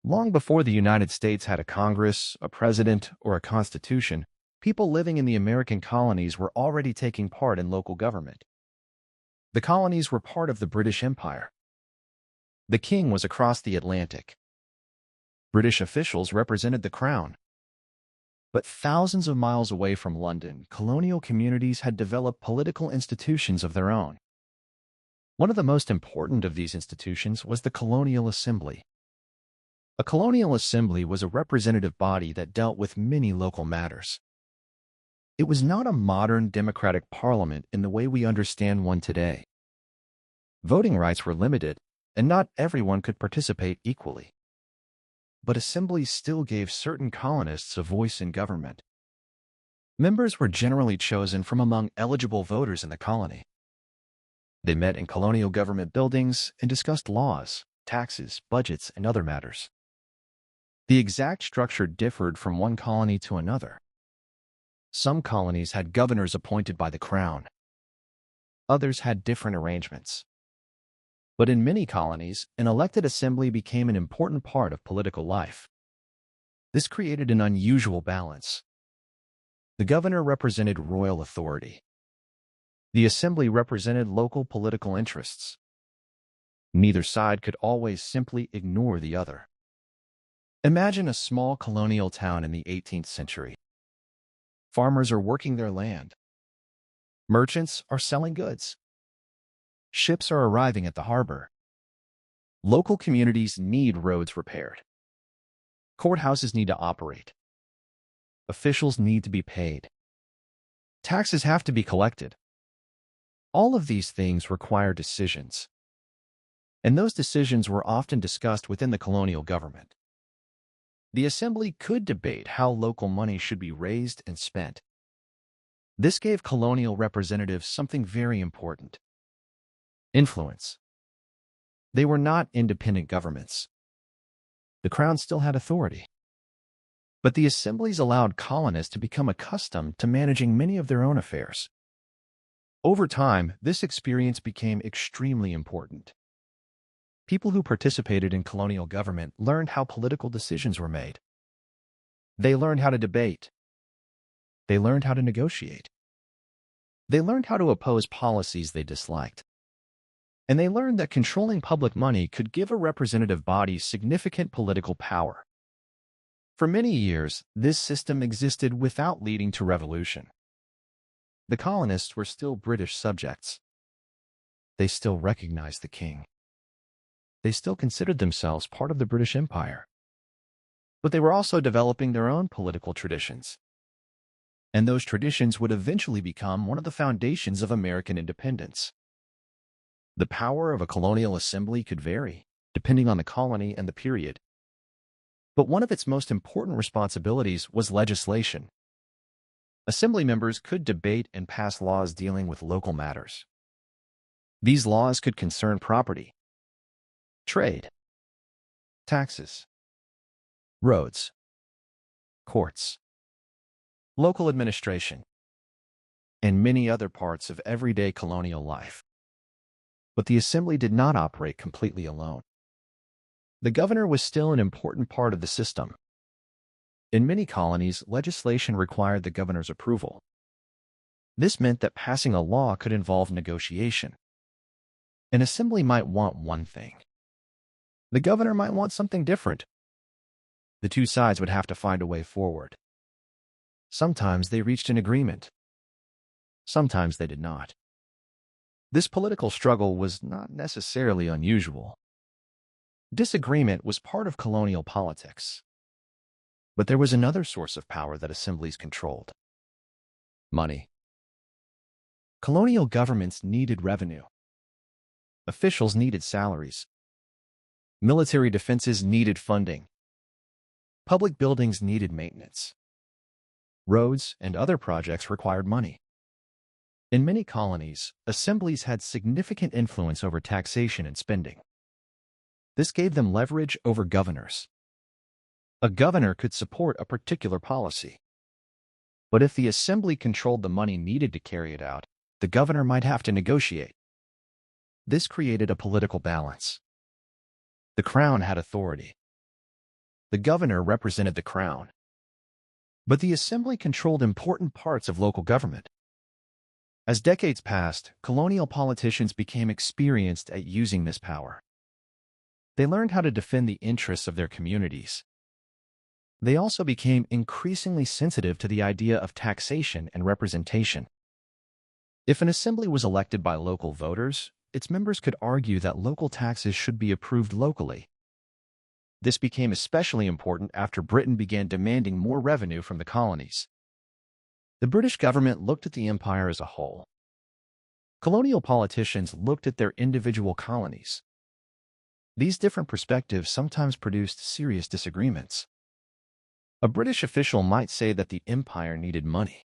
Long before the United States had a Congress, a president, or a constitution, people living in the American colonies were already taking part in local government. The colonies were part of the British Empire. The king was across the Atlantic. British officials represented the crown. But thousands of miles away from London, colonial communities had developed political institutions of their own. One of the most important of these institutions was the Colonial Assembly. A colonial assembly was a representative body that dealt with many local matters. It was not a modern democratic parliament in the way we understand one today. Voting rights were limited, and not everyone could participate equally. But assemblies still gave certain colonists a voice in government. Members were generally chosen from among eligible voters in the colony. They met in colonial government buildings and discussed laws, taxes, budgets, and other matters. The exact structure differed from one colony to another. Some colonies had governors appointed by the crown. Others had different arrangements. But in many colonies, an elected assembly became an important part of political life. This created an unusual balance. The governor represented royal authority. The assembly represented local political interests. Neither side could always simply ignore the other. Imagine a small colonial town in the 18th century. Farmers are working their land. Merchants are selling goods. Ships are arriving at the harbor. Local communities need roads repaired. Courthouses need to operate. Officials need to be paid. Taxes have to be collected. All of these things require decisions. And those decisions were often discussed within the colonial government. The assembly could debate how local money should be raised and spent. This gave colonial representatives something very important: influence. They were not independent governments. The crown still had authority. But the assemblies allowed colonists to become accustomed to managing many of their own affairs. Over time, this experience became extremely important. People who participated in colonial government learned how political decisions were made. They learned how to debate. They learned how to negotiate. They learned how to oppose policies they disliked. And they learned that controlling public money could give a representative body significant political power. For many years, this system existed without leading to revolution. The colonists were still British subjects. They still recognized the king. They still considered themselves part of the British Empire. But they were also developing their own political traditions. And those traditions would eventually become one of the foundations of American independence. The power of a colonial assembly could vary, depending on the colony and the period. But one of its most important responsibilities was legislation. Assembly members could debate and pass laws dealing with local matters. These laws could concern property, trade, taxes, roads, courts, local administration, and many other parts of everyday colonial life. But the assembly did not operate completely alone. The governor was still an important part of the system. In many colonies, legislation required the governor's approval. This meant that passing a law could involve negotiation. An assembly might want one thing. The governor might want something different. The two sides would have to find a way forward. Sometimes they reached an agreement. Sometimes they did not. This political struggle was not necessarily unusual. Disagreement was part of colonial politics. But there was another source of power that assemblies controlled: money. Colonial governments needed revenue. Officials needed salaries. Military defenses needed funding. Public buildings needed maintenance. Roads and other projects required money. In many colonies, assemblies had significant influence over taxation and spending. This gave them leverage over governors. A governor could support a particular policy. But if the assembly controlled the money needed to carry it out, the governor might have to negotiate. This created a political balance. The crown had authority. The governor represented the crown, but the assembly controlled important parts of local government. As decades passed, colonial politicians became experienced at using this power. They learned how to defend the interests of their communities. They also became increasingly sensitive to the idea of taxation and representation. If an assembly was elected by local voters, its members could argue that local taxes should be approved locally. This became especially important after Britain began demanding more revenue from the colonies. The British government looked at the empire as a whole. Colonial politicians looked at their individual colonies. These different perspectives sometimes produced serious disagreements. A British official might say that the empire needed money.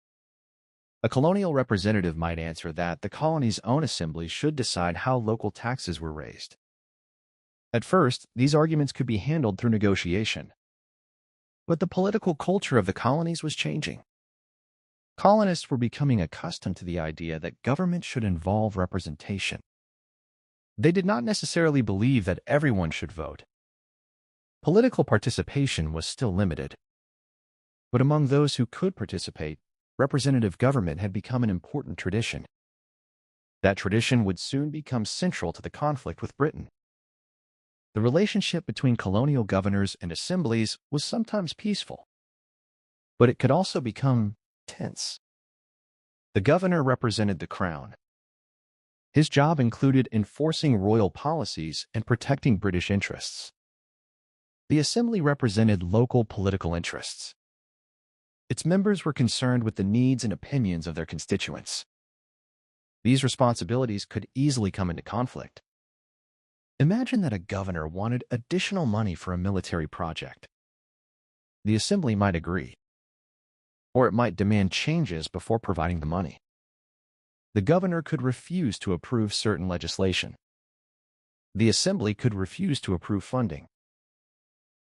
A colonial representative might answer that the colony's own assembly should decide how local taxes were raised. At first, these arguments could be handled through negotiation. But the political culture of the colonies was changing. Colonists were becoming accustomed to the idea that government should involve representation. They did not necessarily believe that everyone should vote. Political participation was still limited. But among those who could participate, representative government had become an important tradition. That tradition would soon become central to the conflict with Britain. The relationship between colonial governors and assemblies was sometimes peaceful, but it could also become tense. The governor represented the crown. His job included enforcing royal policies and protecting British interests. The assembly represented local political interests. Its members were concerned with the needs and opinions of their constituents. These responsibilities could easily come into conflict. Imagine that a governor wanted additional money for a military project. The assembly might agree, or it might demand changes before providing the money. The governor could refuse to approve certain legislation. The assembly could refuse to approve funding.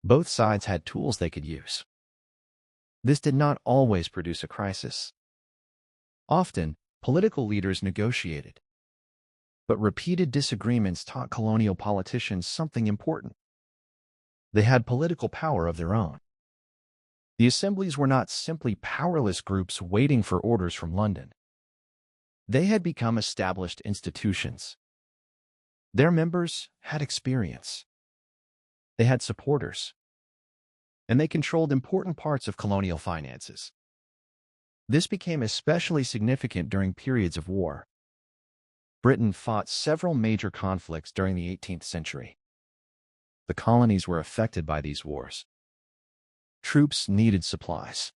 Both sides had tools they could use. This did not always produce a crisis. Often, political leaders negotiated. But repeated disagreements taught colonial politicians something important. They had political power of their own. The assemblies were not simply powerless groups waiting for orders from London. They had become established institutions. Their members had experience. They had supporters. And they controlled important parts of colonial finances. This became especially significant during periods of war. Britain fought several major conflicts during the 18th century. The colonies were affected by these wars. Troops needed supplies.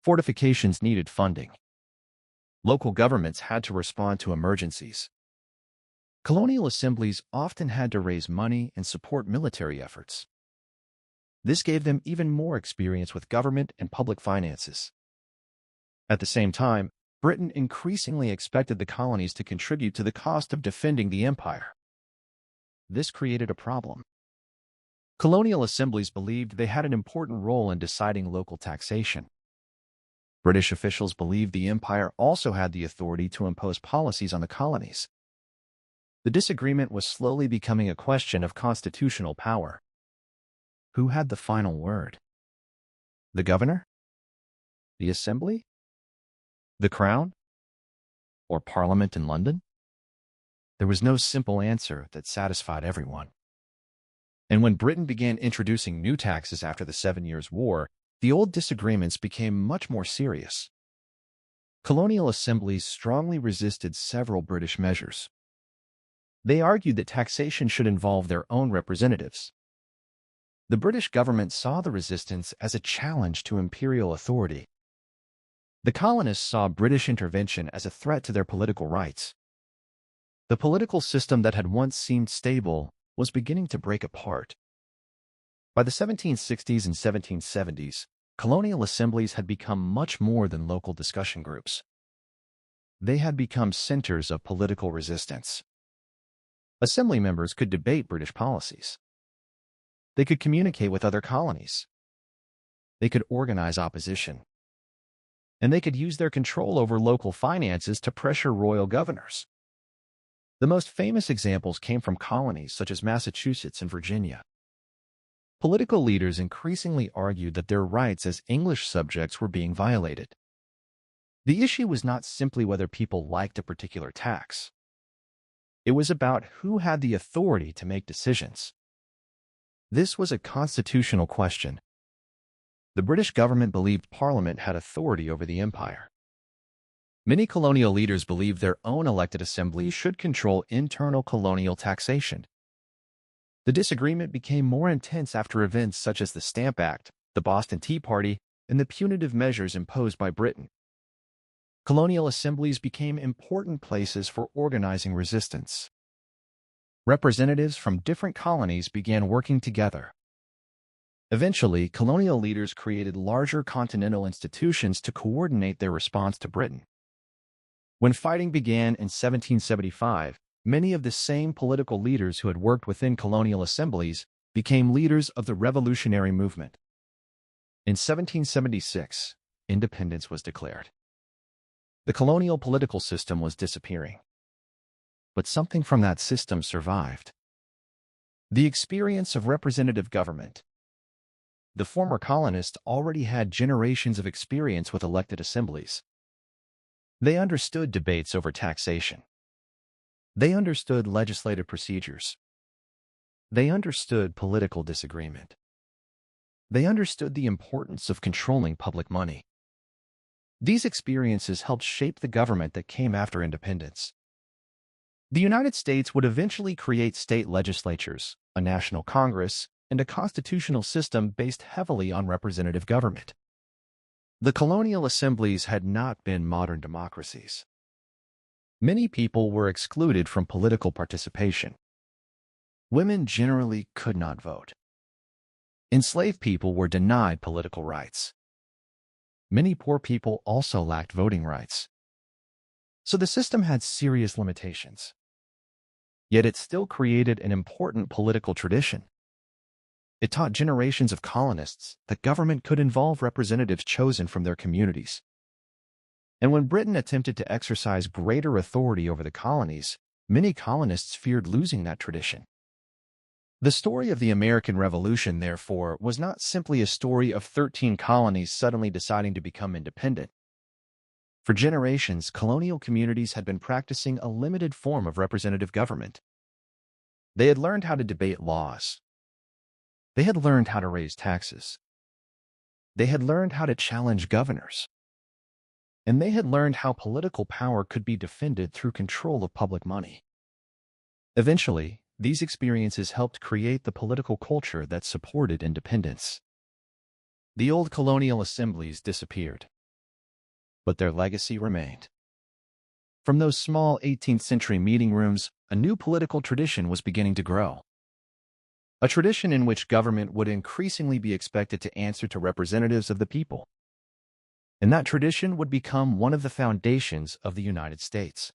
Fortifications needed funding. Local governments had to respond to emergencies. Colonial assemblies often had to raise money and support military efforts. This gave them even more experience with government and public finances. At the same time, Britain increasingly expected the colonies to contribute to the cost of defending the empire. This created a problem. Colonial assemblies believed they had an important role in deciding local taxation. British officials believed the empire also had the authority to impose policies on the colonies. The disagreement was slowly becoming a question of constitutional power. Who had the final word? The governor? The assembly? The crown? Or Parliament in London? There was no simple answer that satisfied everyone. And when Britain began introducing new taxes after the 7 Years' War, the old disagreements became much more serious. Colonial assemblies strongly resisted several British measures. They argued that taxation should involve their own representatives. The British government saw the resistance as a challenge to imperial authority. The colonists saw British intervention as a threat to their political rights. The political system that had once seemed stable was beginning to break apart. By the 1760s and 1770s, colonial assemblies had become much more than local discussion groups. They had become centers of political resistance. Assembly members could debate British policies. They could communicate with other colonies. They could organize opposition. And they could use their control over local finances to pressure royal governors. The most famous examples came from colonies such as Massachusetts and Virginia. Political leaders increasingly argued that their rights as English subjects were being violated. The issue was not simply whether people liked a particular tax. It was about who had the authority to make decisions. This was a constitutional question. The British government believed Parliament had authority over the empire. Many colonial leaders believed their own elected assemblies should control internal colonial taxation. The disagreement became more intense after events such as the Stamp Act, the Boston Tea Party, and the punitive measures imposed by Britain. Colonial assemblies became important places for organizing resistance. Representatives from different colonies began working together. Eventually, colonial leaders created larger continental institutions to coordinate their response to Britain. When fighting began in 1775, many of the same political leaders who had worked within colonial assemblies became leaders of the revolutionary movement. In 1776, independence was declared. The colonial political system was disappearing. But something from that system survived. The experience of representative government. The former colonists already had generations of experience with elected assemblies. They understood debates over taxation. They understood legislative procedures. They understood political disagreement. They understood the importance of controlling public money. These experiences helped shape the government that came after independence. The United States would eventually create state legislatures, a national Congress, and a constitutional system based heavily on representative government. The colonial assemblies had not been modern democracies. Many people were excluded from political participation. Women generally could not vote. Enslaved people were denied political rights. Many poor people also lacked voting rights. So the system had serious limitations. Yet it still created an important political tradition. It taught generations of colonists that government could involve representatives chosen from their communities. And when Britain attempted to exercise greater authority over the colonies, many colonists feared losing that tradition. The story of the American Revolution, therefore, was not simply a story of 13 colonies suddenly deciding to become independent. For generations, colonial communities had been practicing a limited form of representative government. They had learned how to debate laws. They had learned how to raise taxes. They had learned how to challenge governors. And they had learned how political power could be defended through control of public money. Eventually, these experiences helped create the political culture that supported independence. The old colonial assemblies disappeared, but their legacy remained. From those small 18th-century meeting rooms, a new political tradition was beginning to grow. A tradition in which government would increasingly be expected to answer to representatives of the people. And that tradition would become one of the foundations of the United States.